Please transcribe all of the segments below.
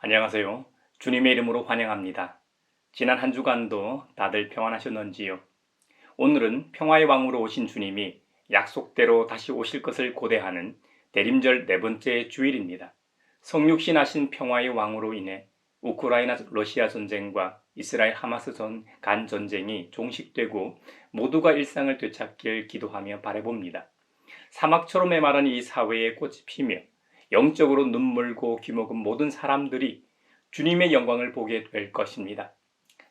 안녕하세요. 주님의 이름으로 환영합니다. 지난 한 주간도 다들 평안하셨는지요? 오늘은 평화의 왕으로 오신 주님이 약속대로 다시 오실 것을 고대하는 대림절 네 번째 주일입니다. 성육신하신 평화의 왕으로 인해 우크라이나 러시아 전쟁과 이스라엘 하마스 간 전쟁이 종식되고 모두가 일상을 되찾길 기도하며 바라봅니다. 사막처럼 메마른 이 사회에 꽃이 피며 영적으로 눈물고 귀먹은 모든 사람들이 주님의 영광을 보게 될 것입니다.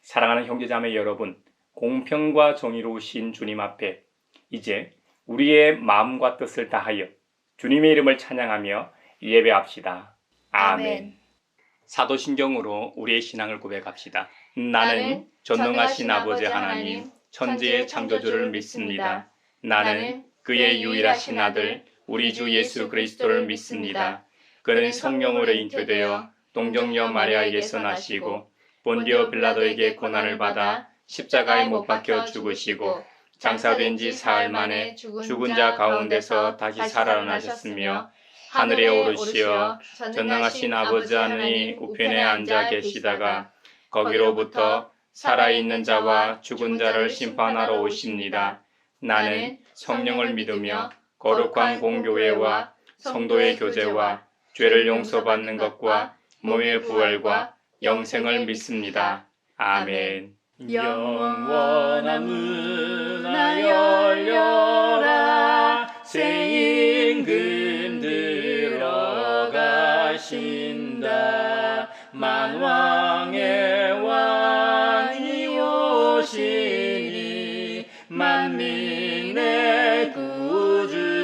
사랑하는 형제자매 여러분, 공평과 정의로우신 주님 앞에 이제 우리의 마음과 뜻을 다하여 주님의 이름을 찬양하며 예배합시다. 아멘. 사도신경으로 우리의 신앙을 고백합시다. 나는 전능하신 아버지 하나님, 천지의 창조주를 믿습니다. 나는 그의 유일하신 아들, 우리 주 예수 그리스도를 믿습니다. 그는 성령으로 잉태되어 동정녀 마리아에게서 나시고 본디오 빌라도에게 고난을 받아 십자가에 못 박혀 죽으시고 장사된 지 사흘 만에 죽은 자 가운데서 다시 살아나셨으며 하늘에 오르시어 전능하신 아버지 하나님 우편에 앉아 계시다가 거기로부터 살아있는 자와 죽은 자를 심판하러 오십니다. 나는 성령을 믿으며 거룩한 공교회와 성도의 교제와 죄를 용서받는 것과 몸의 부활과 영생을 믿습니다. 아멘. 영원한 문아 열려라 새 임금 들어가신다. 만왕의 왕이 오시니 만민의 구주시로다.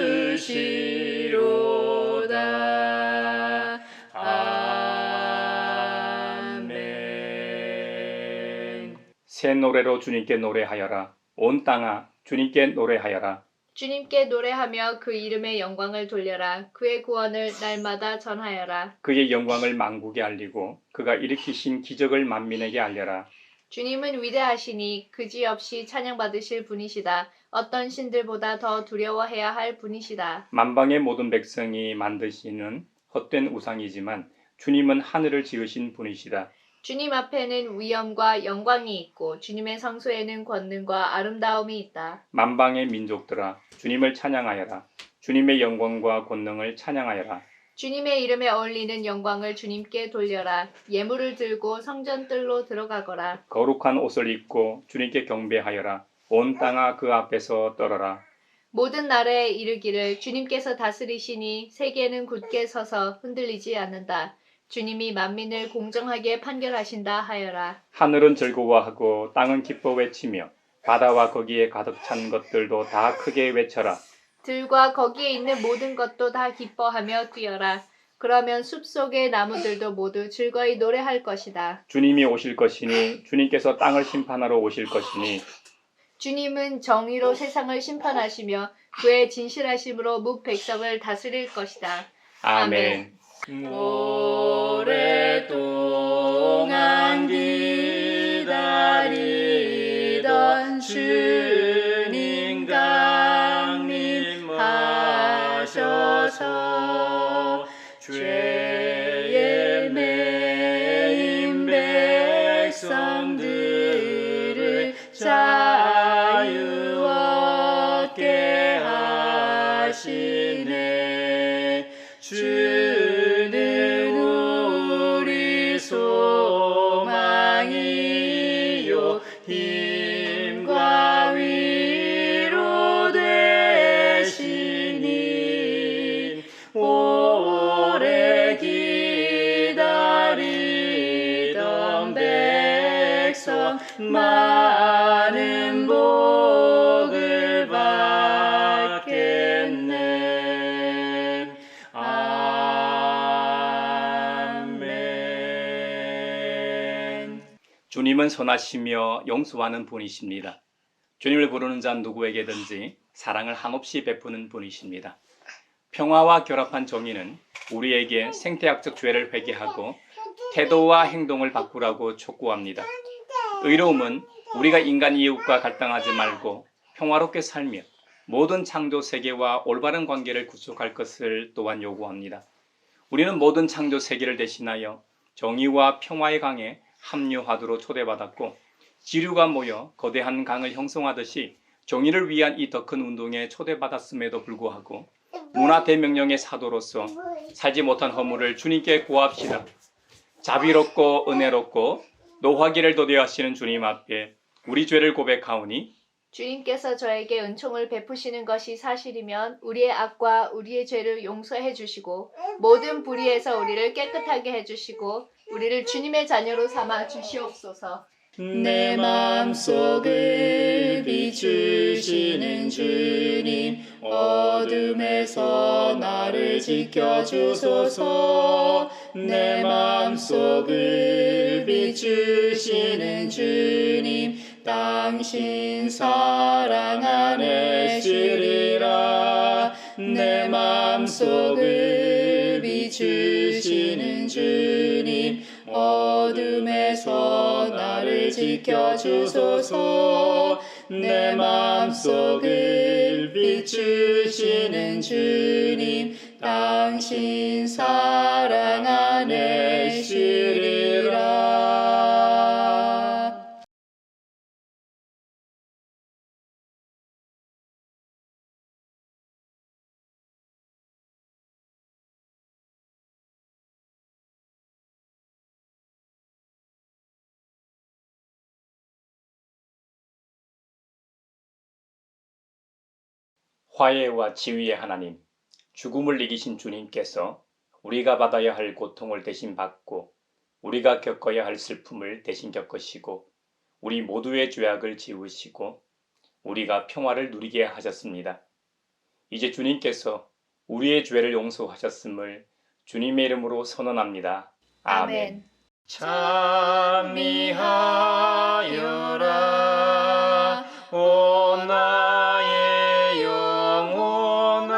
아멘. 새 노래로 주님께 노래하여라. 온 땅아 주님께 노래하여라. 주님께 노래하며 그 이름의 영광을 돌려라. 그의 구원을 날마다 전하여라. 그의 영광을 만국에 알리고 그가 일으키신 기적을 만민에게 알려라. 주님은 위대하시니 그지없이 찬양받으실 분이시다. 어떤 신들보다 더 두려워해야 할 분이시다. 만방의 모든 백성이 만드시는 헛된 우상이지만 주님은 하늘을 지으신 분이시다. 주님 앞에는 위엄과 영광이 있고 주님의 성소에는 권능과 아름다움이 있다. 만방의 민족들아 주님을 찬양하여라. 주님의 영광과 권능을 찬양하여라. 주님의 이름에 어울리는 영광을 주님께 돌려라. 예물을 들고 성전뜰로 들어가거라. 거룩한 옷을 입고 주님께 경배하여라. 온 땅아 그 앞에서 떨어라. 모든 나라에 이르기를 주님께서 다스리시니 세계는 굳게 서서 흔들리지 않는다. 주님이 만민을 공정하게 판결하신다 하여라. 하늘은 즐거워하고 땅은 기뻐 외치며 바다와 거기에 가득 찬 것들도 다 크게 외쳐라. 들과 거기에 있는 모든 것도 다 기뻐하며 뛰어라. 그러면 숲속의 나무들도 모두 즐거이 노래할 것이다. 주님이 오실 것이니 주님께서 땅을 심판하러 오실 것이니 주님은 정의로 세상을 심판하시며 그의 진실하심으로 뭇 백성을 다스릴 것이다. 아멘. 오랫동안 기다리던 주님 강림하셔서 죄에 매인 백성들을 자유 얻게 하시네. 주는 우리 소망이요 힘과 위로 되시니 오래 기다리던 백성 많은 복을 받겠네. 아멘. 주님은 선하시며 용서하는 분이십니다. 주님을 부르는 자 누구에게든지 사랑을 한없이 베푸는 분이십니다. 평화와 결합한 정의는 우리에게 생태학적 죄를 회개하고 태도와 행동을 바꾸라고 촉구합니다. 의로움은 우리가 인간 이웃과 갈등하지 말고 평화롭게 살며 모든 창조 세계와 올바른 관계를 구축할 것을 또한 요구합니다. 우리는 모든 창조 세계를 대신하여 정의와 평화의 강에 합류하도록 초대받았고 지류가 모여 거대한 강을 형성하듯이 정의를 위한 이 더 큰 운동에 초대받았음에도 불구하고 문화대명령의 사도로서 살지 못한 허물을 주님께 고합시다. 자비롭고 은혜롭고 노하기를 도대하시는 주님 앞에 우리 죄를 고백하오니 주님께서 저에게 은총을 베푸시는 것이 사실이면 우리의 악과 우리의 죄를 용서해 주시고 모든 불의에서 우리를 깨끗하게 해주시고 우리를 주님의 자녀로 삼아 주시옵소서. 내 맘속을 비추시는 주님, 어둠에서 나를 지켜주소서. 내 맘속을 비추시는 주님, 당신 사랑 안에 쉬리라. 내 맘속을 비추시는 주님, 어둠에서 나를 지켜주소서. 내 맘속을 비추시는 주님, 당신 사랑 안에 쉬리라. 화해와 지위의 하나님, 죽음을 이기신 주님께서 우리가 받아야 할 고통을 대신 받고 우리가 겪어야 할 슬픔을 대신 겪으시고 우리 모두의 죄악을 지우시고 우리가 평화를 누리게 하셨습니다. 이제 주님께서 우리의 죄를 용서하셨음을 주님의 이름으로 선언합니다. 아멘. 찬미하여라 오 나의 영혼아,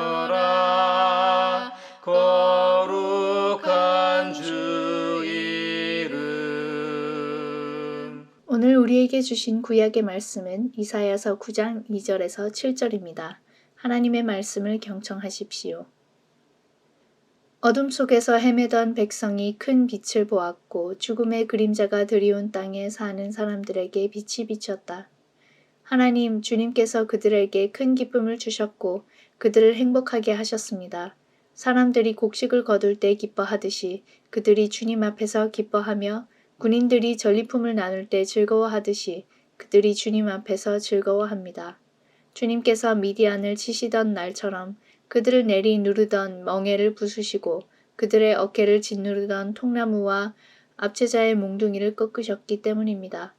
찬미하여라 거룩한 주 이름. 오늘 우리에게 주신 구약의 말씀은 이사야서 9장 2절에서 7절입니다. 하나님의 말씀을 경청하십시오. 어둠 속에서 헤매던 백성이 큰 빛을 보았고 죽음의 그림자가 드리운 땅에 사는 사람들에게 빛이 비쳤다. 하나님, 주님께서 그들에게 큰 기쁨을 주셨고 그들을 행복하게 하셨습니다. 사람들이 곡식을 거둘 때 기뻐하듯이 그들이 주님 앞에서 기뻐하며 군인들이 전리품을 나눌 때 즐거워하듯이 그들이 주님 앞에서 즐거워합니다. 주님께서 미디안을 치시던 날처럼 그들을 내리 누르던 멍에를 부수시고 그들의 어깨를 짓누르던 통나무와 압제자의 몽둥이를 꺾으셨기 때문입니다.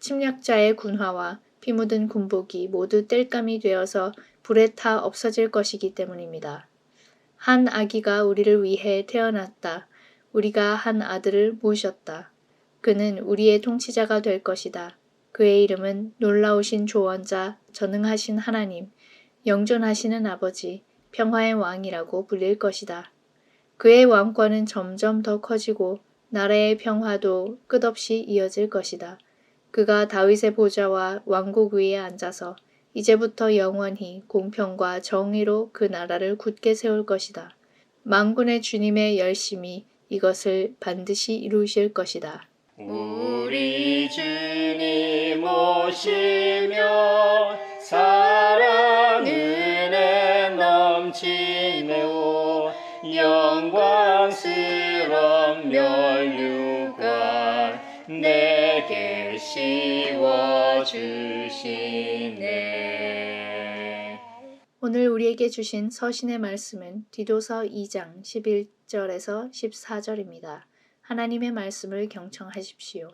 침략자의 군화와 피 묻은 군복이 모두 땔감이 되어서 불에 타 없어질 것이기 때문입니다. 한 아기가 우리를 위해 태어났다. 우리가 한 아들을 모셨다. 그는 우리의 통치자가 될 것이다. 그의 이름은 놀라우신 조언자, 전능하신 하나님, 영존하시는 아버지, 평화의 왕이라고 불릴 것이다. 그의 왕권은 점점 더 커지고 나라의 평화도 끝없이 이어질 것이다. 그가 다윗의 보좌와 왕국 위에 앉아서 이제부터 영원히 공평과 정의로 그 나라를 굳게 세울 것이다. 만군의 주님의 열심히 이것을 반드시 이루실 것이다. 우리 주님 오시면 사랑 은혜 넘치네오. 영광스런 면류관 내게 씌워주시네. 오늘 우리에게 주신 서신의 말씀은 디도서 2장 11절에서 14절입니다. 하나님의 말씀을 경청하십시오.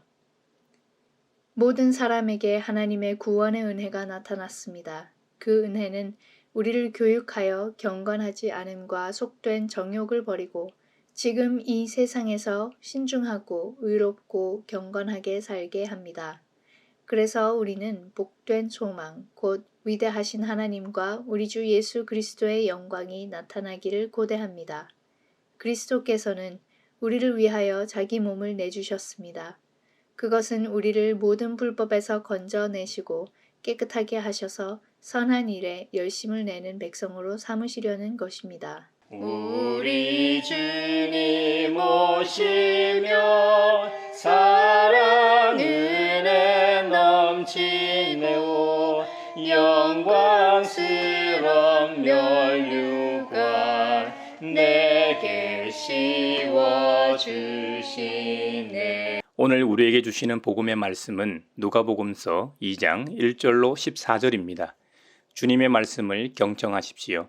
모든 사람에게 하나님의 구원의 은혜가 나타났습니다. 그 은혜는 우리를 교육하여 경건하지 않음과 속된 정욕을 버리고 지금 이 세상에서 신중하고 의롭고 경건하게 살게 합니다. 그래서 우리는 복된 소망, 곧 위대하신 하나님과 우리 주 예수 그리스도의 영광이 나타나기를 고대합니다. 그리스도께서는 우리를 위하여 자기 몸을 내주셨습니다. 그것은 우리를 모든 불법에서 건져내시고 깨끗하게 하셔서 선한 일에 열심을 내는 백성으로 삼으시려는 것입니다. 우리 주님 오시며 사랑 은혜 넘치네오 영광스런 면류관 내게 씌워주시네. 오늘 우리에게 주시는 복음의 말씀은 누가복음서 2장 1절로 14절입니다. 주님의 말씀을 경청하십시오.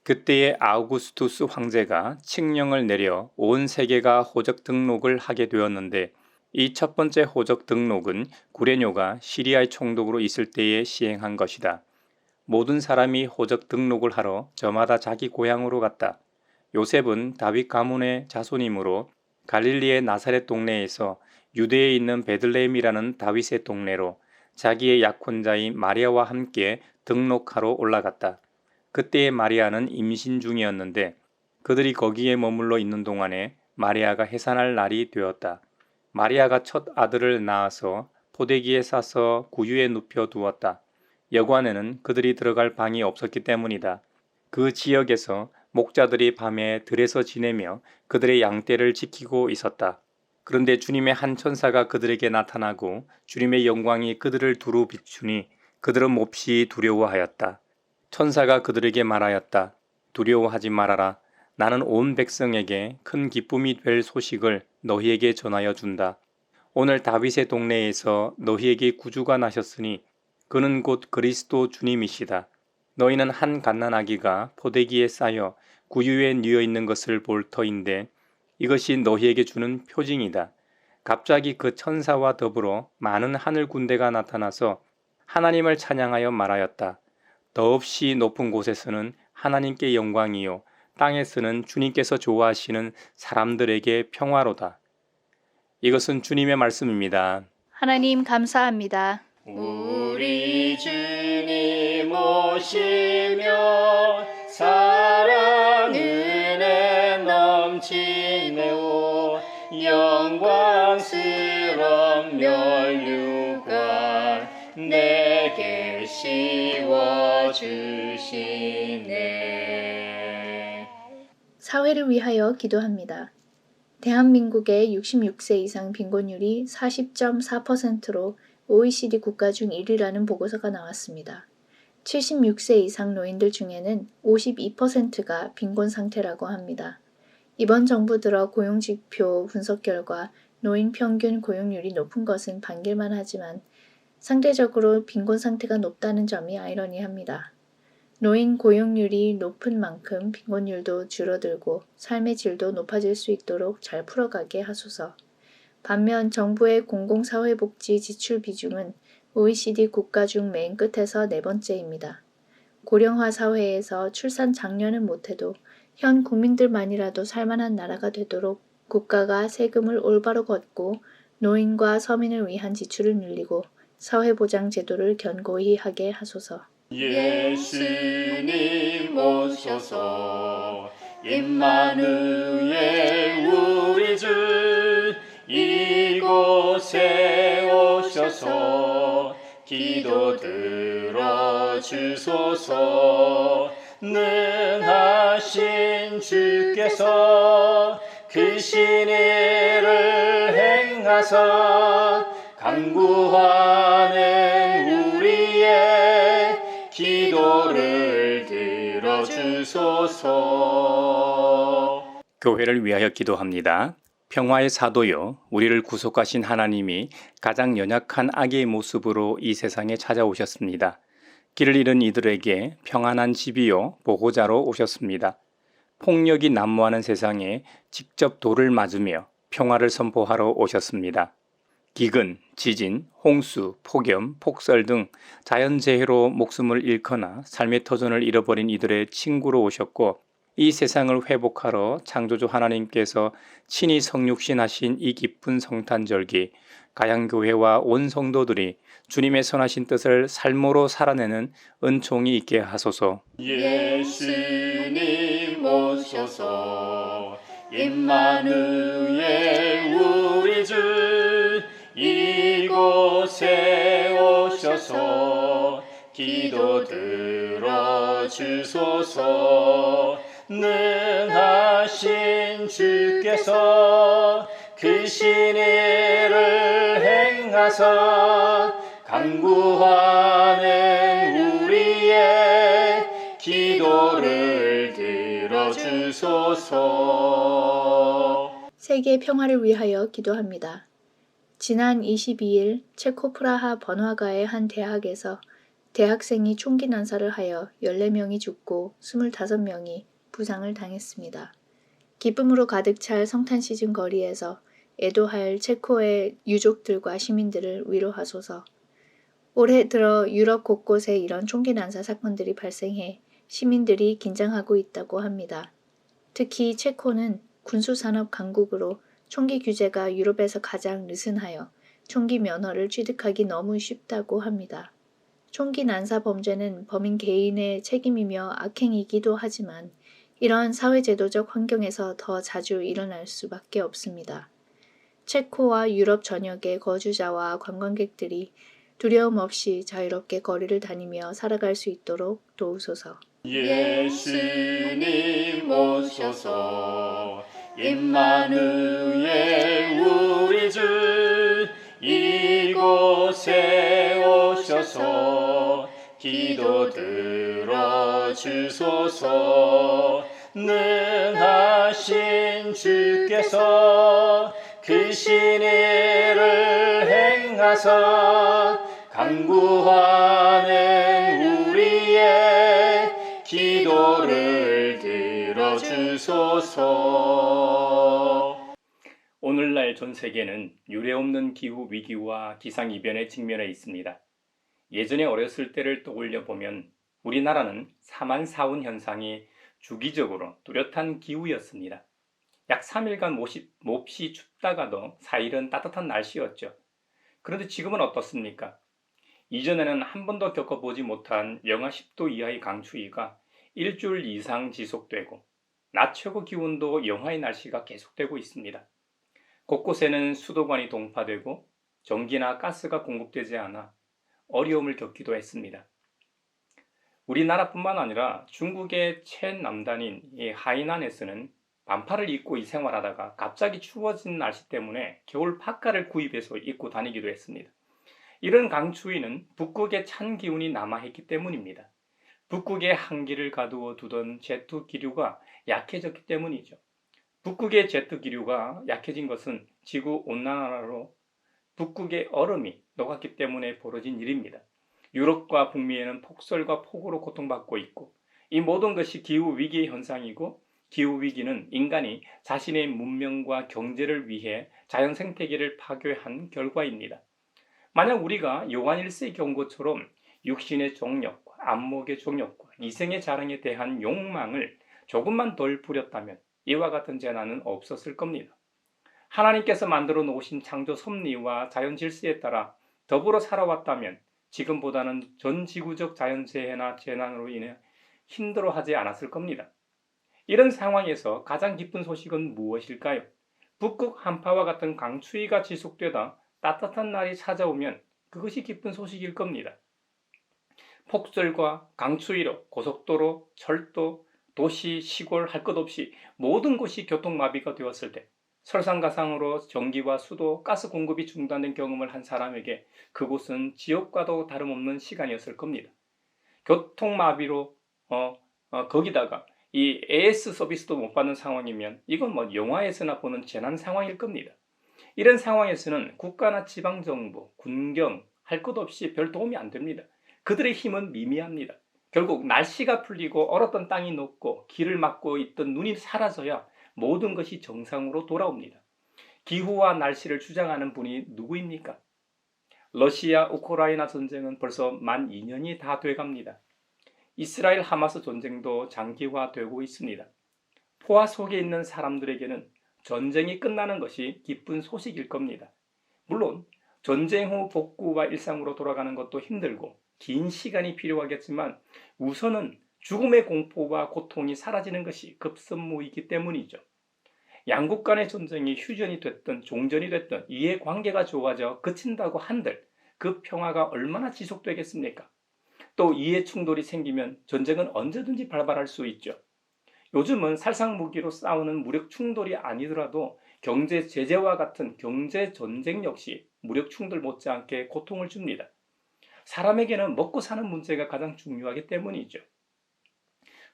그때에 아우구스투스 황제가 칙령을 내려 온 세계가 호적 등록을 하게 되었는데 이 첫 번째 호적 등록은 구레뇨가 시리아의 총독으로 있을 때에 시행한 것이다. 모든 사람이 호적 등록을 하러 저마다 자기 고향으로 갔다. 요셉은 다윗 가문의 자손이므로 갈릴리의 나사렛 동네에서 유대에 있는 베들레헴이라는 다윗의 동네로 자기의 약혼자인 마리아와 함께 등록하러 올라갔다. 그때의 마리아는 임신 중이었는데 그들이 거기에 머물러 있는 동안에 마리아가 해산할 날이 되었다. 마리아가 첫 아들을 낳아서 포대기에 싸서 구유에 눕혀 두었다. 여관에는 그들이 들어갈 방이 없었기 때문이다. 그 지역에서 목자들이 밤에 들에서 지내며 그들의 양떼를 지키고 있었다. 그런데 주님의 한 천사가 그들에게 나타나고 주님의 영광이 그들을 두루 비추니 그들은 몹시 두려워하였다. 천사가 그들에게 말하였다. 두려워하지 말아라. 나는 온 백성에게 큰 기쁨이 될 소식을 너희에게 전하여 준다. 오늘 다윗의 동네에서 너희에게 구주가 나셨으니 그는 곧 그리스도 주님이시다. 너희는 한 갓난아기가 포대기에 쌓여 구유에 뉘어 있는 것을 볼 터인데 이것이 너희에게 주는 표징이다. 갑자기 그 천사와 더불어 많은 하늘 군대가 나타나서 하나님을 찬양하여 말하였다. 더없이 높은 곳에서는 하나님께 영광이요 땅에서는 주님께서 좋아하시는 사람들에게 평화로다. 이것은 주님의 말씀입니다. 하나님 감사합니다. 우리 주님 오시며 사랑 은혜 넘치네오 영광스런 면류관 내게 씌워주시네. 사회를 위하여 기도합니다. 대한민국의 66세 이상 빈곤율이 40.4%로 OECD 국가 중 1위라는 보고서가 나왔습니다. 76세 이상 노인들 중에는 52%가 빈곤 상태라고 합니다. 이번 정부 들어 고용지표 분석 결과 노인 평균 고용률이 높은 것은 반길만 하지만 상대적으로 빈곤 상태가 높다는 점이 아이러니합니다. 노인 고용률이 높은 만큼 빈곤율도 줄어들고 삶의 질도 높아질 수 있도록 잘 풀어가게 하소서. 반면 정부의 공공사회복지 지출 비중은 OECD 국가 중 맨 끝에서 네 번째입니다. 고령화 사회에서 출산 장려는 못해도 현 국민들만이라도 살만한 나라가 되도록 국가가 세금을 올바로 걷고 노인과 서민을 위한 지출을 늘리고 사회보장 제도를 견고히 하게 하소서. 예수님 오셔서 임마누엘 우리 주 이곳에 오셔서 기도 들어주소서. 능하신 주께서 크신 일을 행하사 간구하는 우리의 기도를 들어주소서. 교회를 위하여 기도합니다. 평화의 사도요, 우리를 구속하신 하나님이 가장 연약한 악의 모습으로 이 세상에 찾아오셨습니다. 길을 잃은 이들에게 평안한 집이요, 보호자로 오셨습니다. 폭력이 난무하는 세상에 직접 돌을 맞으며 평화를 선포하러 오셨습니다. 기근, 지진, 홍수, 폭염, 폭설 등 자연재해로 목숨을 잃거나 삶의 터전을 잃어버린 이들의 친구로 오셨고 이 세상을 회복하러 창조주 하나님께서 친히 성육신하신 이 기쁜 성탄절기 가양교회와 온 성도들이 주님의 선하신 뜻을 삶으로 살아내는 은총이 있게 하소서. 예수님 오셔서 임마누엘 우리 주 이곳에 오셔서 오셔서 기도 들어주소서. 능하신 주께서 그 신의를 행하사 간구하는 우리의 기도를 들어주소서. 세계 평화를 위하여 기도합니다. 지난 22일 체코 프라하 번화가의 한 대학에서 대학생이 총기 난사를 하여 14명이 죽고 25명이 부상을 당했습니다. 기쁨으로 가득 찰 성탄 시즌 거리에서 애도할 체코의 유족들과 시민들을 위로하소서. 올해 들어 유럽 곳곳에 이런 총기 난사 사건들이 발생해 시민들이 긴장하고 있다고 합니다. 특히 체코는 군수산업 강국으로 총기 규제가 유럽에서 가장 느슨하여 총기 면허를 취득하기 너무 쉽다고 합니다. 총기 난사 범죄는 범인 개인의 책임이며 악행이기도 하지만 이러한 사회제도적 환경에서 더 자주 일어날 수밖에 없습니다. 체코와 유럽 전역의 거주자와 관광객들이 두려움 없이 자유롭게 거리를 다니며 살아갈 수 있도록 도우소서. 예수님 오셔서 임마누엘 우리 주 이곳에 오셔서 기도 들어주소서. 능하신 주께서 그 신의를 행하사 간구하는 우리의 기도를 들어주소서. 오늘날 전 세계는 유례없는 기후 위기와 기상이변에 직면해 있습니다. 예전에 어렸을 때를 떠올려 보면 우리나라는 사만 사운 현상이 주기적으로 뚜렷한 기후였습니다. 약 3일간 몹시 춥다가도 4일은 따뜻한 날씨였죠. 그런데 지금은 어떻습니까? 이전에는 한 번도 겪어보지 못한 영하 10도 이하의 강추위가 일주일 이상 지속되고 낮 최고 기온도 영하의 날씨가 계속되고 있습니다. 곳곳에는 수도관이 동파되고 전기나 가스가 공급되지 않아 어려움을 겪기도 했습니다. 우리나라뿐만 아니라 중국의 최남단인 하이난에서는 반팔을 입고 생활하다가 갑자기 추워진 날씨 때문에 겨울 파카를 구입해서 입고 다니기도 했습니다. 이런 강추위는 북극의 찬 기운이 남아있기 때문입니다. 북극의 한기를 가두어 두던 제트 기류가 약해졌기 때문이죠. 북극의 제트 기류가 약해진 것은 지구 온난화로 북극의 얼음이 녹았기 때문에 벌어진 일입니다. 유럽과 북미에는 폭설과 폭우로 고통받고 있고 이 모든 것이 기후위기의 현상이고 기후위기는 인간이 자신의 문명과 경제를 위해 자연 생태계를 파괴한 결과입니다. 만약 우리가 요한 1세의 경고처럼 육신의 정욕과 안목의 정욕과 이생의 자랑에 대한 욕망을 조금만 덜 부렸다면 이와 같은 재난은 없었을 겁니다. 하나님께서 만들어 놓으신 창조 섭리와 자연 질서에 따라 더불어 살아왔다면 지금보다는 전 지구적 자연재해나 재난으로 인해 힘들어하지 않았을 겁니다. 이런 상황에서 가장 기쁜 소식은 무엇일까요? 북극 한파와 같은 강추위가 지속되다 따뜻한 날이 찾아오면 그것이 기쁜 소식일 겁니다. 폭설과 강추위로 고속도로, 철도, 도시, 시골 할 것 없이 모든 곳이 교통마비가 되었을 때 설상가상으로 전기와 수도, 가스 공급이 중단된 경험을 한 사람에게 그곳은 지옥과도 다름없는 시간이었을 겁니다. 교통마비로 거기다가 이 AS 서비스도 못 받는 상황이면 이건 영화에서나 보는 재난 상황일 겁니다. 이런 상황에서는 국가나 지방정부, 군경 할 것 없이 별 도움이 안 됩니다. 그들의 힘은 미미합니다. 결국 날씨가 풀리고 얼었던 땅이 녹고 길을 막고 있던 눈이 사라져야 모든 것이 정상으로 돌아옵니다. 기후와 날씨를 주장하는 분이 누구입니까? 러시아 우크라이나 전쟁은 벌써 만 2년이 다 돼갑니다. 이스라엘 하마스 전쟁도 장기화되고 있습니다. 포화 속에 있는 사람들에게는 전쟁이 끝나는 것이 기쁜 소식일 겁니다. 물론 전쟁 후 복구와 일상으로 돌아가는 것도 힘들고 긴 시간이 필요하겠지만 우선은 죽음의 공포와 고통이 사라지는 것이 급선무이기 때문이죠. 양국 간의 전쟁이 휴전이 됐든 종전이 됐든 이해관계가 좋아져 그친다고 한들 그 평화가 얼마나 지속되겠습니까? 또 이해 충돌이 생기면 전쟁은 언제든지 발발할 수 있죠. 요즘은 살상무기로 싸우는 무력 충돌이 아니더라도 경제 제재와 같은 경제 전쟁 역시 무력 충돌 못지않게 고통을 줍니다. 사람에게는 먹고 사는 문제가 가장 중요하기 때문이죠.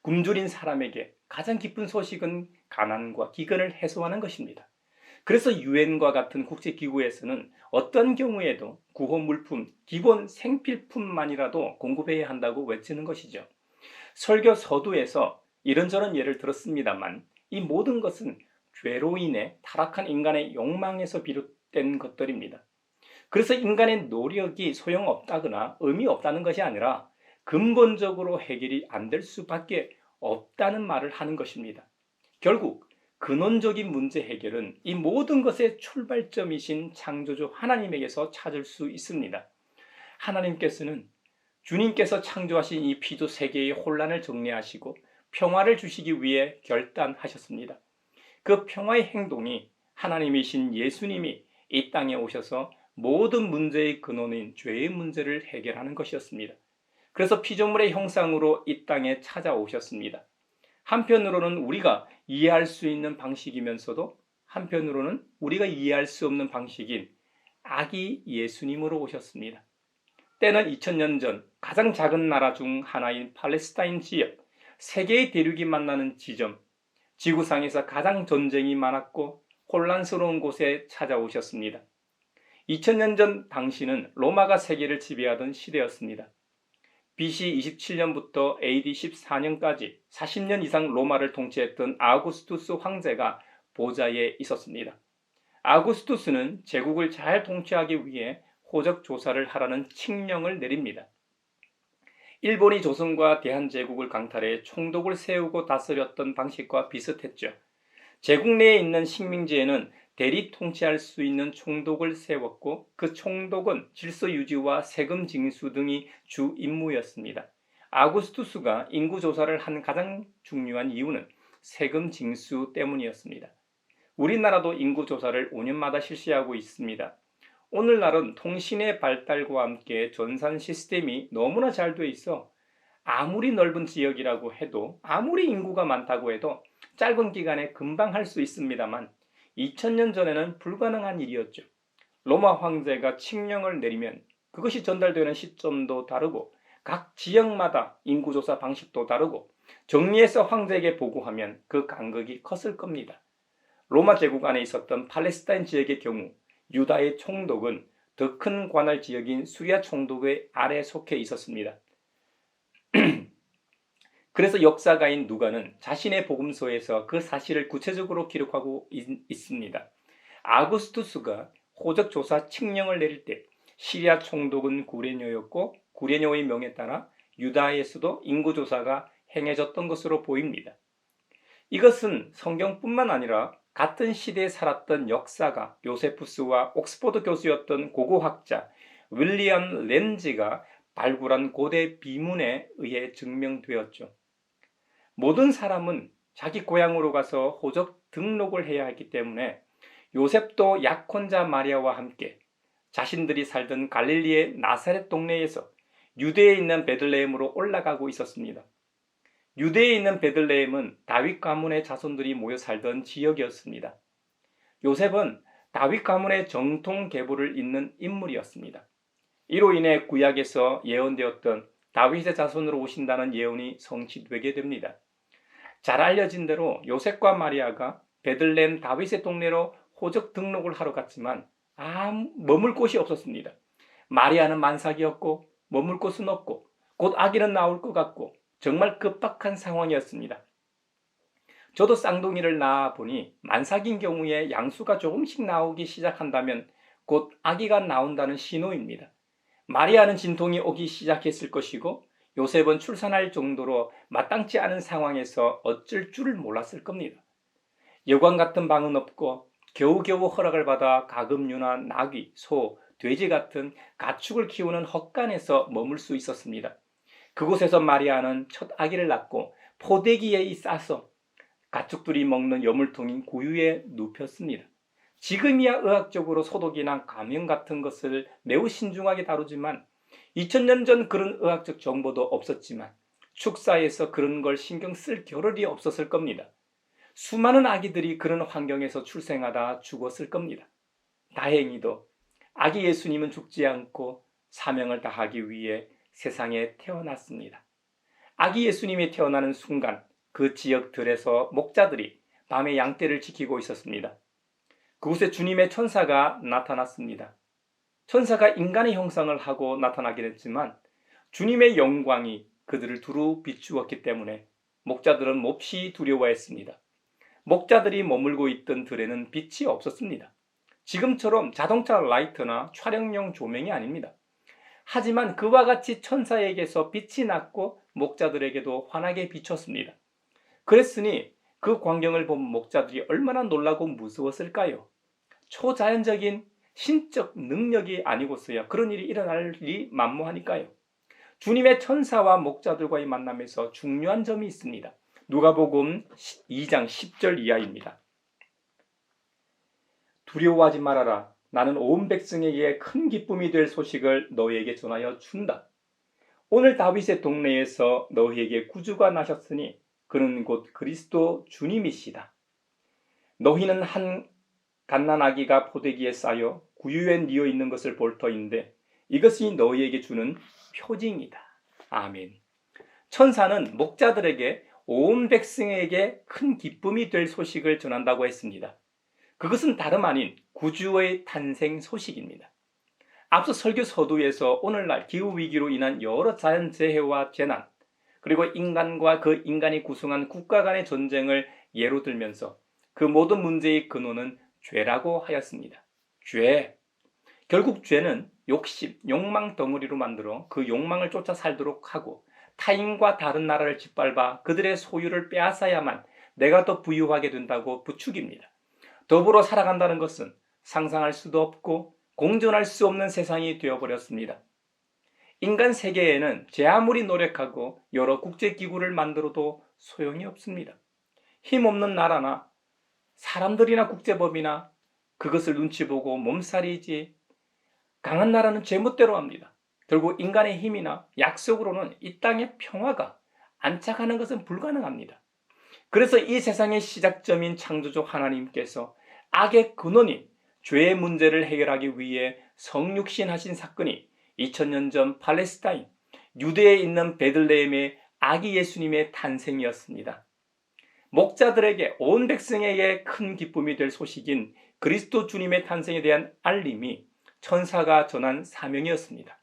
굶주린 사람에게 가장 기쁜 소식은 가난과 기근을 해소하는 것입니다. 그래서 유엔과 같은 국제기구에서는 어떤 경우에도 구호 물품, 기본 생필품만이라도 공급해야 한다고 외치는 것이죠. 설교 서두에서 이런저런 예를 들었습니다만 이 모든 것은 죄로 인해 타락한 인간의 욕망에서 비롯된 것들입니다. 그래서 인간의 노력이 소용없다거나 의미 없다는 것이 아니라 근본적으로 해결이 안 될 수밖에 없다는 말을 하는 것입니다. 결국 근원적인 문제 해결은 이 모든 것의 출발점이신 창조주 하나님에게서 찾을 수 있습니다. 하나님께서는 주님께서 창조하신 이 피조 세계의 혼란을 정리하시고 평화를 주시기 위해 결단하셨습니다. 그 평화의 행동이 하나님이신 예수님이 이 땅에 오셔서 모든 문제의 근원인 죄의 문제를 해결하는 것이었습니다. 그래서 피조물의 형상으로 이 땅에 찾아오셨습니다. 한편으로는 우리가 이해할 수 있는 방식이면서도 한편으로는 우리가 이해할 수 없는 방식인 아기 예수님으로 오셨습니다. 때는 2000년 전 가장 작은 나라 중 하나인 팔레스타인 지역, 세계의 대륙이 만나는 지점, 지구상에서 가장 전쟁이 많았고 혼란스러운 곳에 찾아오셨습니다. 2000년 전 당시는 로마가 세계를 지배하던 시대였습니다. BC 27년부터 AD 14년까지 40년 이상 로마를 통치했던 아우구스투스 황제가 보좌에 있었습니다. 아우구스투스는 제국을 잘 통치하기 위해 호적 조사를 하라는 칙령을 내립니다. 일본이 조선과 대한제국을 강탈해 총독을 세우고 다스렸던 방식과 비슷했죠. 제국 내에 있는 식민지에는 대리 통치할 수 있는 총독을 세웠고 그 총독은 질서 유지와 세금 징수 등이 주 임무였습니다. 아우구스투스가 인구 조사를 한 가장 중요한 이유는 세금 징수 때문이었습니다. 우리나라도 인구 조사를 5년마다 실시하고 있습니다. 오늘날은 통신의 발달과 함께 전산 시스템이 너무나 잘 돼 있어 아무리 넓은 지역이라고 해도 아무리 인구가 많다고 해도 짧은 기간에 금방 할 수 있습니다만 2000년 전에는 불가능한 일이었죠. 로마 황제가 칙령을 내리면 그것이 전달되는 시점도 다르고 각 지역마다 인구조사 방식도 다르고 정리해서 황제에게 보고하면 그 간극이 컸을 겁니다. 로마 제국 안에 있었던 팔레스타인 지역의 경우 유다의 총독은 더 큰 관할 지역인 수리아 총독의 아래 속해 있었습니다. 그래서 역사가인 누가는 자신의 복음서에서 그 사실을 구체적으로 기록하고 있습니다. 아구스투스가 호적조사 칙령을 내릴 때 시리아 총독은 구레뇨였고 구레뇨의 명에 따라 유다에서도 인구조사가 행해졌던 것으로 보입니다. 이것은 성경뿐만 아니라 같은 시대에 살았던 역사가 요세푸스와 옥스퍼드 교수였던 고고학자 윌리엄 렌지가 발굴한 고대 비문에 의해 증명되었죠. 모든 사람은 자기 고향으로 가서 호적 등록을 해야 했기 때문에 요셉도 약혼자 마리아와 함께 자신들이 살던 갈릴리의 나사렛 동네에서 유대에 있는 베들레헴으로 올라가고 있었습니다. 유대에 있는 베들레헴은 다윗 가문의 자손들이 모여 살던 지역이었습니다. 요셉은 다윗 가문의 정통 계보를 잇는 인물이었습니다. 이로 인해 구약에서 예언되었던 다윗의 자손으로 오신다는 예언이 성취되게 됩니다. 잘 알려진 대로 요셉과 마리아가 베들레헴 다윗의 동네로 호적 등록을 하러 갔지만 머물 곳이 없었습니다. 마리아는 만삭이었고 머물 곳은 없고 곧 아기는 나올 것 같고 정말 급박한 상황이었습니다. 저도 쌍둥이를 낳아 보니 만삭인 경우에 양수가 조금씩 나오기 시작한다면 곧 아기가 나온다는 신호입니다. 마리아는 진통이 오기 시작했을 것이고 요셉은 출산할 정도로 마땅치 않은 상황에서 어쩔 줄을 몰랐을 겁니다. 여관 같은 방은 없고 겨우겨우 허락을 받아 가금류나 나귀, 소, 돼지 같은 가축을 키우는 헛간에서 머물 수 있었습니다. 그곳에서 마리아는 첫 아기를 낳고 포대기에 싸서 가축들이 먹는 여물통인 구유에 눕혔습니다. 지금이야 의학적으로 소독이나 감염 같은 것을 매우 신중하게 다루지만 2000년 전 그런 의학적 정보도 없었지만 축사에서 그런 걸 신경 쓸 겨를이 없었을 겁니다. 수많은 아기들이 그런 환경에서 출생하다 죽었을 겁니다. 다행히도 아기 예수님은 죽지 않고 사명을 다하기 위해 세상에 태어났습니다. 아기 예수님이 태어나는 순간 그 지역들에서 목자들이 밤에 양떼를 지키고 있었습니다. 그곳에 주님의 천사가 나타났습니다. 천사가 인간의 형상을 하고 나타나긴 했지만 주님의 영광이 그들을 두루 비추었기 때문에 목자들은 몹시 두려워했습니다. 목자들이 머물고 있던 들에는 빛이 없었습니다. 지금처럼 자동차 라이트나 촬영용 조명이 아닙니다. 하지만 그와 같이 천사에게서 빛이 났고 목자들에게도 환하게 비쳤습니다. 그랬으니 그 광경을 본 목자들이 얼마나 놀라고 무서웠을까요? 초자연적인 신적 능력이 아니고서야 그런 일이 일어날 일이 만무하니까요. 주님의 천사와 목자들과의 만남에서 중요한 점이 있습니다. 누가복음 2장 10절 이하입니다. 두려워하지 말아라. 나는 온 백성에게 큰 기쁨이 될 소식을 너희에게 전하여 준다. 오늘 다윗의 동네에서 너희에게 구주가 나셨으니 그는 곧 그리스도 주님이시다. 너희는 한 갓난아기가 포대기에 쌓여 구유에 뉘어 있는 것을 볼 터인데 이것이 너희에게 주는 표징이다. 아멘. 천사는 목자들에게 온 백성에게 큰 기쁨이 될 소식을 전한다고 했습니다. 그것은 다름 아닌 구주의 탄생 소식입니다. 앞서 설교 서두에서 오늘날 기후위기로 인한 여러 자연재해와 재난, 그리고 인간과 그 인간이 구성한 국가 간의 전쟁을 예로 들면서 그 모든 문제의 근원은 죄라고 하였습니다. 죄. 결국 죄는 욕심, 욕망 덩어리로 만들어 그 욕망을 쫓아 살도록 하고 타인과 다른 나라를 짓밟아 그들의 소유를 빼앗아야만 내가 더 부유하게 된다고 부추깁니다. 더불어 살아간다는 것은 상상할 수도 없고 공존할 수 없는 세상이 되어버렸습니다. 인간 세계에는 제 아무리 노력하고 여러 국제기구를 만들어도 소용이 없습니다. 힘없는 나라나 사람들이나 국제법이나 그것을 눈치 보고 몸살이지 강한 나라는 제멋대로 합니다. 결국 인간의 힘이나 약속으로는 이 땅의 평화가 안착하는 것은 불가능합니다. 그래서 이 세상의 시작점인 창조주 하나님께서 악의 근원인 죄의 문제를 해결하기 위해 성육신하신 사건이 2000년 전 팔레스타인, 유대에 있는 베들레헴의 아기 예수님의 탄생이었습니다. 목자들에게 온 백성에게 큰 기쁨이 될 소식인 그리스도 주님의 탄생에 대한 알림이 천사가 전한 사명이었습니다.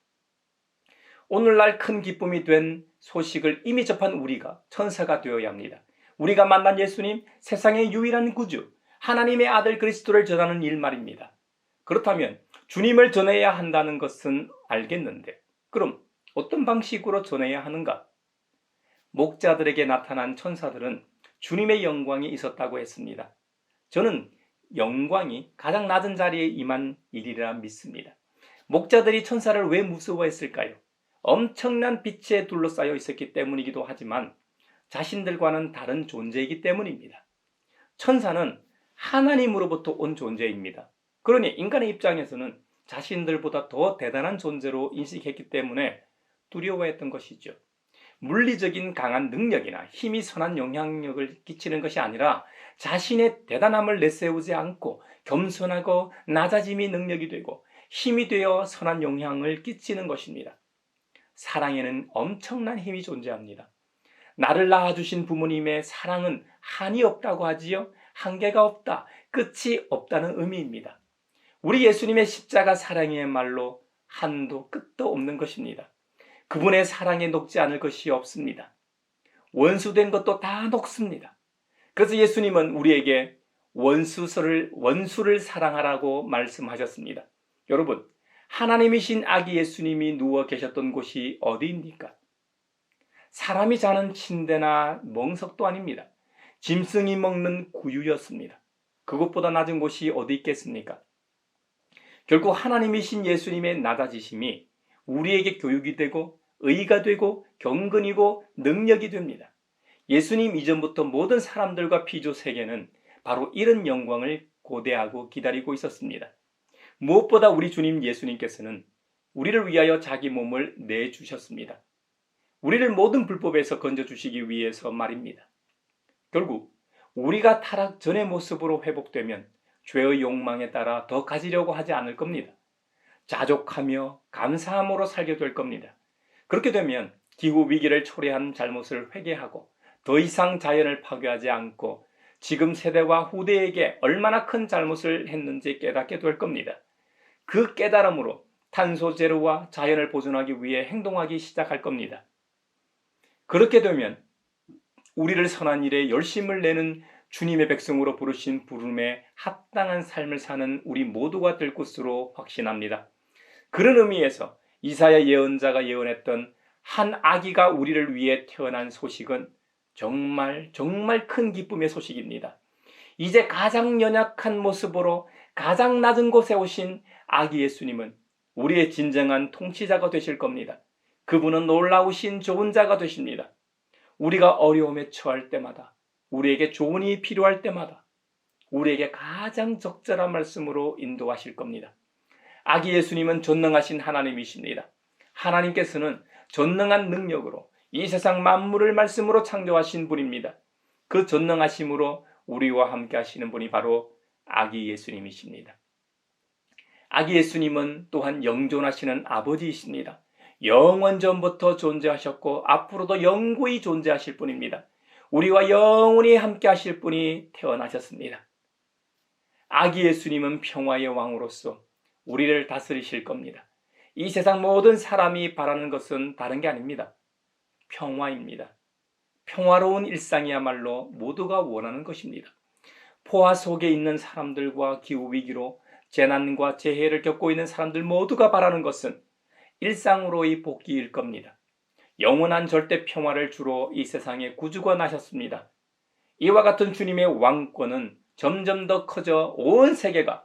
오늘날 큰 기쁨이 된 소식을 이미 접한 우리가 천사가 되어야 합니다. 우리가 만난 예수님, 세상의 유일한 구주, 하나님의 아들 그리스도를 전하는 일 말입니다. 그렇다면 주님을 전해야 한다는 것은 알겠는데 그럼 어떤 방식으로 전해야 하는가? 목자들에게 나타난 천사들은 주님의 영광이 있었다고 했습니다. 저는 영광이 가장 낮은 자리에 임한 일이라 믿습니다. 목자들이 천사를 왜 무서워했을까요? 엄청난 빛에 둘러싸여 있었기 때문이기도 하지만 자신들과는 다른 존재이기 때문입니다. 천사는 하나님으로부터 온 존재입니다. 그러니 인간의 입장에서는 자신들보다 더 대단한 존재로 인식했기 때문에 두려워했던 것이죠. 물리적인 강한 능력이나 힘이 선한 영향력을 끼치는 것이 아니라 자신의 대단함을 내세우지 않고 겸손하고 낮아짐이 능력이 되고 힘이 되어 선한 영향을 끼치는 것입니다. 사랑에는 엄청난 힘이 존재합니다. 나를 낳아주신 부모님의 사랑은 한이 없다고 하지요. 한계가 없다, 끝이 없다는 의미입니다. 우리 예수님의 십자가 사랑이야말로 한도 끝도 없는 것입니다. 그분의 사랑에 녹지 않을 것이 없습니다. 원수된 것도 다 녹습니다. 그래서 예수님은 우리에게 원수를 사랑하라고 말씀하셨습니다. 여러분, 하나님이신 아기 예수님이 누워 계셨던 곳이 어디입니까? 사람이 자는 침대나 멍석도 아닙니다. 짐승이 먹는 구유였습니다. 그것보다 낮은 곳이 어디 있겠습니까? 결국 하나님이신 예수님의 낮아지심이 우리에게 교육이 되고 의가 되고 경건이고 능력이 됩니다. 예수님 이전부터 모든 사람들과 피조 세계는 바로 이런 영광을 고대하고 기다리고 있었습니다. 무엇보다 우리 주님 예수님께서는 우리를 위하여 자기 몸을 내주셨습니다. 우리를 모든 불법에서 건져주시기 위해서 말입니다. 결국 우리가 타락 전의 모습으로 회복되면 죄의 욕망에 따라 더 가지려고 하지 않을 겁니다. 자족하며 감사함으로 살게 될 겁니다. 그렇게 되면 기후 위기를 초래한 잘못을 회개하고 더 이상 자연을 파괴하지 않고 지금 세대와 후대에게 얼마나 큰 잘못을 했는지 깨닫게 될 겁니다. 그 깨달음으로 탄소 제로와 자연을 보존하기 위해 행동하기 시작할 겁니다. 그렇게 되면 우리를 선한 일에 열심을 내는 주님의 백성으로 부르신 부름에 합당한 삶을 사는 우리 모두가 될 것으로 확신합니다. 그런 의미에서 이사야 예언자가 예언했던 한 아기가 우리를 위해 태어난 소식은 정말 큰 기쁨의 소식입니다. 이제 가장 연약한 모습으로 가장 낮은 곳에 오신 아기 예수님은 우리의 진정한 통치자가 되실 겁니다. 그분은 놀라우신 좋은 자가 되십니다. 우리가 어려움에 처할 때마다, 우리에게 조언이 필요할 때마다 우리에게 가장 적절한 말씀으로 인도하실 겁니다. 아기 예수님은 전능하신 하나님이십니다. 하나님께서는 전능한 능력으로 이 세상 만물을 말씀으로 창조하신 분입니다. 그 전능하심으로 우리와 함께 하시는 분이 바로 아기 예수님이십니다. 아기 예수님은 또한 영존하시는 아버지이십니다. 영원 전부터 존재하셨고 앞으로도 영구히 존재하실 분입니다. 우리와 영원히 함께 하실 분이 태어나셨습니다. 아기 예수님은 평화의 왕으로서 우리를 다스리실 겁니다. 이 세상 모든 사람이 바라는 것은 다른 게 아닙니다. 평화입니다. 평화로운 일상이야말로 모두가 원하는 것입니다. 포화 속에 있는 사람들과 기후위기로 재난과 재해를 겪고 있는 사람들 모두가 바라는 것은 일상으로의 복귀일 겁니다. 영원한 절대 평화를 주로 이 세상에 구주가 나셨습니다. 이와 같은 주님의 왕권은 점점 더 커져 온 세계가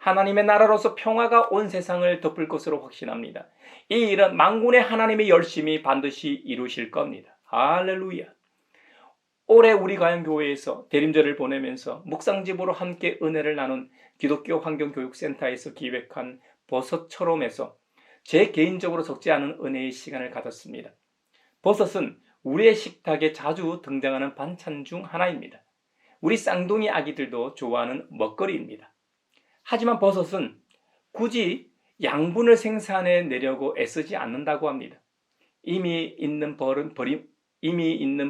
하나님의 나라로서 평화가 온 세상을 덮을 것으로 확신합니다. 이 일은 만군의 하나님의 열심히 반드시 이루실 겁니다. 할렐루야. 올해 우리 가양교회에서 대림절을 보내면서 묵상집으로 함께 은혜를 나눈 기독교 환경교육센터에서 기획한 버섯처럼에서 제 개인적으로 적지 않은 은혜의 시간을 가졌습니다. 버섯은 우리의 식탁에 자주 등장하는 반찬 중 하나입니다. 우리 쌍둥이 아기들도 좋아하는 먹거리입니다. 하지만 버섯은 굳이 양분을 생산해 내려고 애쓰지 않는다고 합니다. 이미 있는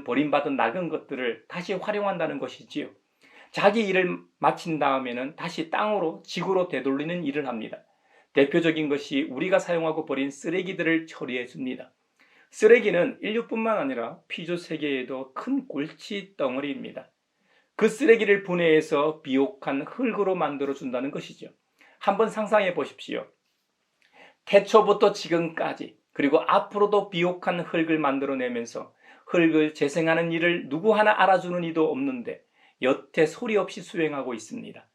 버림받은 낡은 것들을 다시 활용한다는 것이지요. 자기 일을 마친 다음에는 다시 땅으로 지구로 되돌리는 일을 합니다. 대표적인 것이 우리가 사용하고 버린 쓰레기들을 처리해 줍니다. 쓰레기는 인류뿐만 아니라 피조 세계에도 큰 골치 덩어리입니다. 그 쓰레기를 분해해서 비옥한 흙으로 만들어 준다는 것이죠. 한번 상상해 보십시오. 태초부터 지금까지 그리고 앞으로도 비옥한 흙을 만들어내면서 흙을 재생하는 일을 누구 하나 알아주는 이도 없는데 여태 소리 없이 수행하고 있습니다.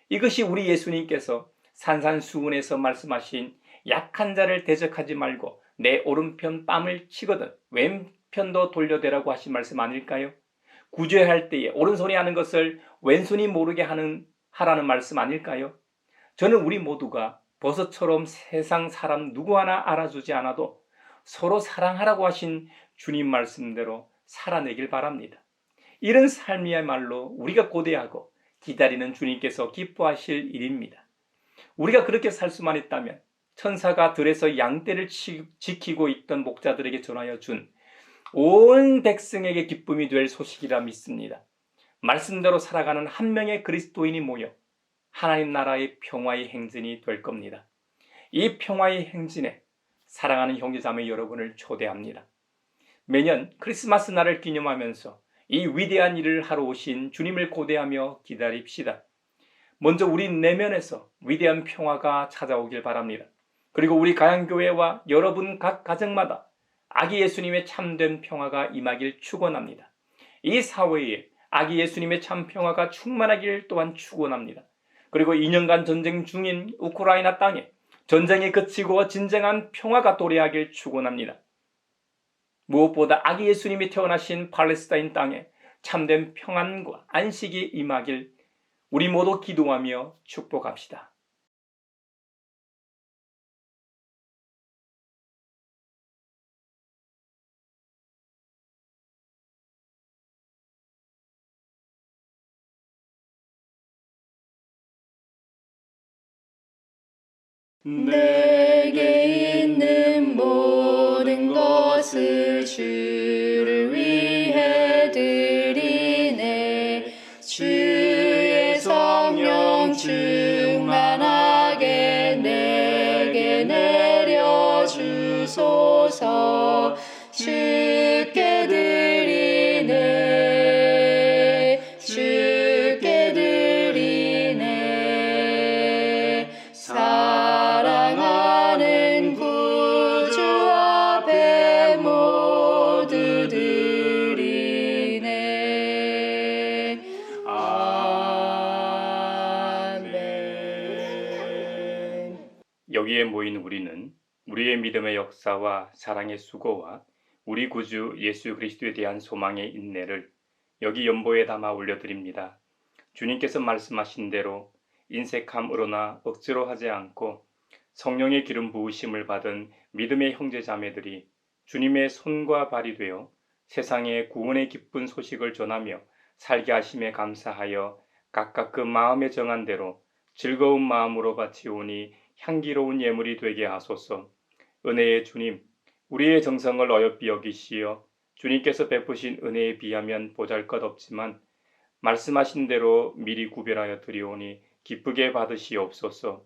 이것이 우리 예수님께서 산산수훈에서 말씀하신 약한 자를 대적하지 말고 내 오른편 뺨을 치거든 왼편도 돌려대라고 하신 말씀 아닐까요? 구제할 때에 오른손이 하는 것을 왼손이 모르게 하라는 말씀 아닐까요? 저는 우리 모두가 버섯처럼 세상 사람 누구 하나 알아주지 않아도 서로 사랑하라고 하신 주님 말씀대로 살아내길 바랍니다. 이런 삶이야말로 우리가 고대하고 기다리는 주님께서 기뻐하실 일입니다. 우리가 그렇게 살 수만 있다면 천사가 들에서 양떼를 지키고 있던 목자들에게 전하여 준 온 백성에게 기쁨이 될 소식이라 믿습니다. 말씀대로 살아가는 한 명의 그리스도인이 모여 하나님 나라의 평화의 행진이 될 겁니다. 이 평화의 행진에 사랑하는 형제자매 여러분을 초대합니다. 매년 크리스마스 날을 기념하면서 이 위대한 일을 하러 오신 주님을 고대하며 기다립시다. 먼저 우리 내면에서 위대한 평화가 찾아오길 바랍니다. 그리고 우리 가양교회와 여러분 각 가정마다 아기 예수님의 참된 평화가 임하길 축원합니다. 이 사회에 아기 예수님의 참 평화가 충만하길 또한 축원합니다. 그리고 2년간 전쟁 중인 우크라이나 땅에 전쟁이 그치고 진정한 평화가 도래하길 축원합니다. 무엇보다 아기 예수님이 태어나신 팔레스타인 땅에 참된 평안과 안식이 임하길 우리 모두 기도하며 축복합시다. 내게 있는 모든 것을 주를 위해 드리네. 주의 성령 충만하게 내게 내려주소서. 주께 드리네. 주께 드리네. 사랑하는 구주 앞에 모두 드리네. 아멘. 여기에 모인 우리는 우리의 믿음의 역사와 사랑의 수고와 우리 구주 예수 그리스도에 대한 소망의 인내를 여기 연보에 담아 올려드립니다. 주님께서 말씀하신 대로 인색함으로나 억지로 하지 않고 성령의 기름 부으심을 받은 믿음의 형제 자매들이 주님의 손과 발이 되어 세상에 구원의 기쁜 소식을 전하며 살게 하심에 감사하여 각각 그 마음에 정한 대로 즐거운 마음으로 바치오니 향기로운 예물이 되게 하소서. 은혜의 주님, 우리의 정성을 어여삐 여기시어 주님께서 베푸신 은혜에 비하면 보잘것없지만 말씀하신 대로 미리 구별하여 드리오니 기쁘게 받으시옵소서.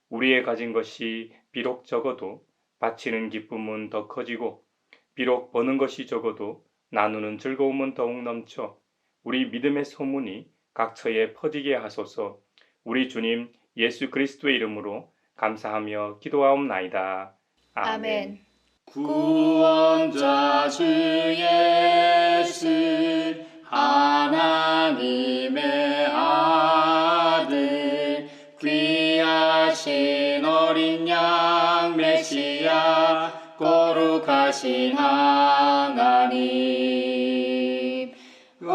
우리의 가진 것이 비록 적어도 바치는 기쁨은 더 커지고 비록 버는 것이 적어도 나누는 즐거움은 더욱 넘쳐 우리 믿음의 소문이 각처에 퍼지게 하소서. 우리 주님 예수 그리스도의 이름으로 감사하며 기도하옵나이다. 아멘. 구원자 주 예수 하나님의 아들 귀하신 어린 양 메시아 거룩하신 하나님. 오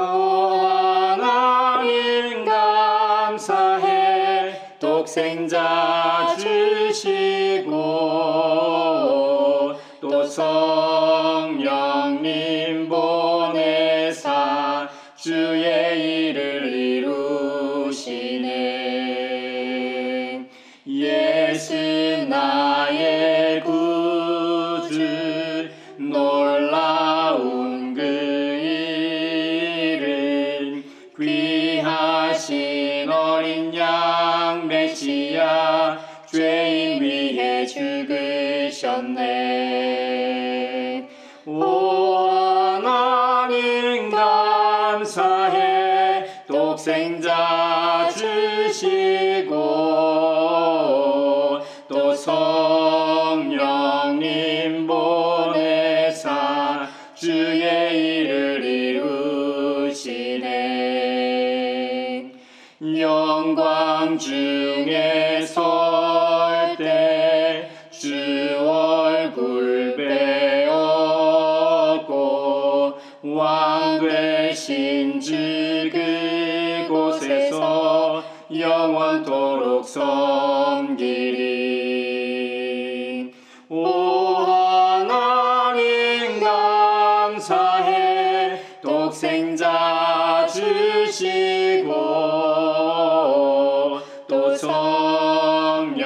하나님 감사해. 독생자 주시고 또 성령님 보내사 주의 일을 이루시네. 예수 나의 구주 놀라운 그 일을 귀하신 어린 양 메시아 죄인 위해 죽으셨네. 오 하나님 감사해. 독생자 주시고 또 성령님 보내사 주의 일을 이루시네. 영광 중에 설 때 주 얼굴 배웠고 왕 되신 주 그곳에서 영원토록 섬기리. 오 하나님 감사해. 독생자 주시고 또 성령님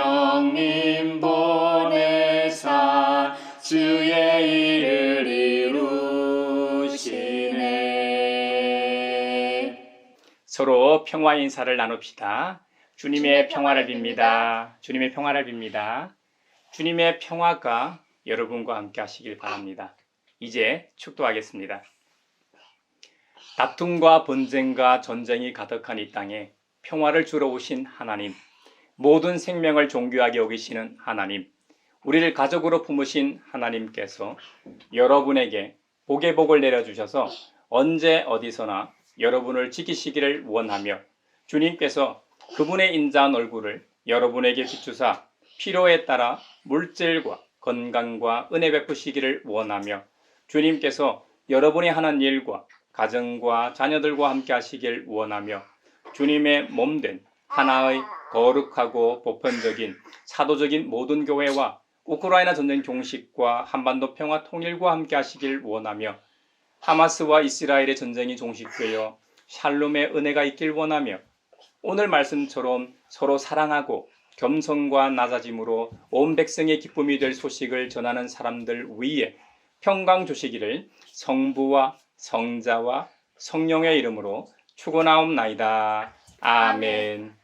보내사 주의 일을 이루시네. 서로 평화 인사를 나눕시다. 주님의 평화를 빕니다. 주님의 평화를 빕니다. 주님의 평화가 여러분과 함께 하시길 바랍니다. 이제 축도하겠습니다. 다툼과 분쟁과 전쟁이 가득한 이 땅에 평화를 주러 오신 하나님, 모든 생명을 존귀하게 여기시는 하나님, 우리를 가족으로 품으신 하나님께서 여러분에게 복의 복을 내려주셔서 언제 어디서나 여러분을 지키시기를 원하며 주님께서 그분의 인자한 얼굴을 여러분에게 비추사 필요에 따라 물질과 건강과 은혜 베푸시기를 원하며 주님께서 여러분이 하는 일과 가정과 자녀들과 함께 하시길 원하며 주님의 몸된 하나의 거룩하고 보편적인 사도적인 모든 교회와 우크라이나 전쟁 종식과 한반도 평화 통일과 함께 하시길 원하며 하마스와 이스라엘의 전쟁이 종식되어 샬롬의 은혜가 있길 원하며 오늘 말씀처럼 서로 사랑하고 겸손과 낮아짐으로 온 백성의 기쁨이 될 소식을 전하는 사람들 위에 평강 주시기를 성부와 성자와 성령의 이름으로 축원하옵나이다. 아멘.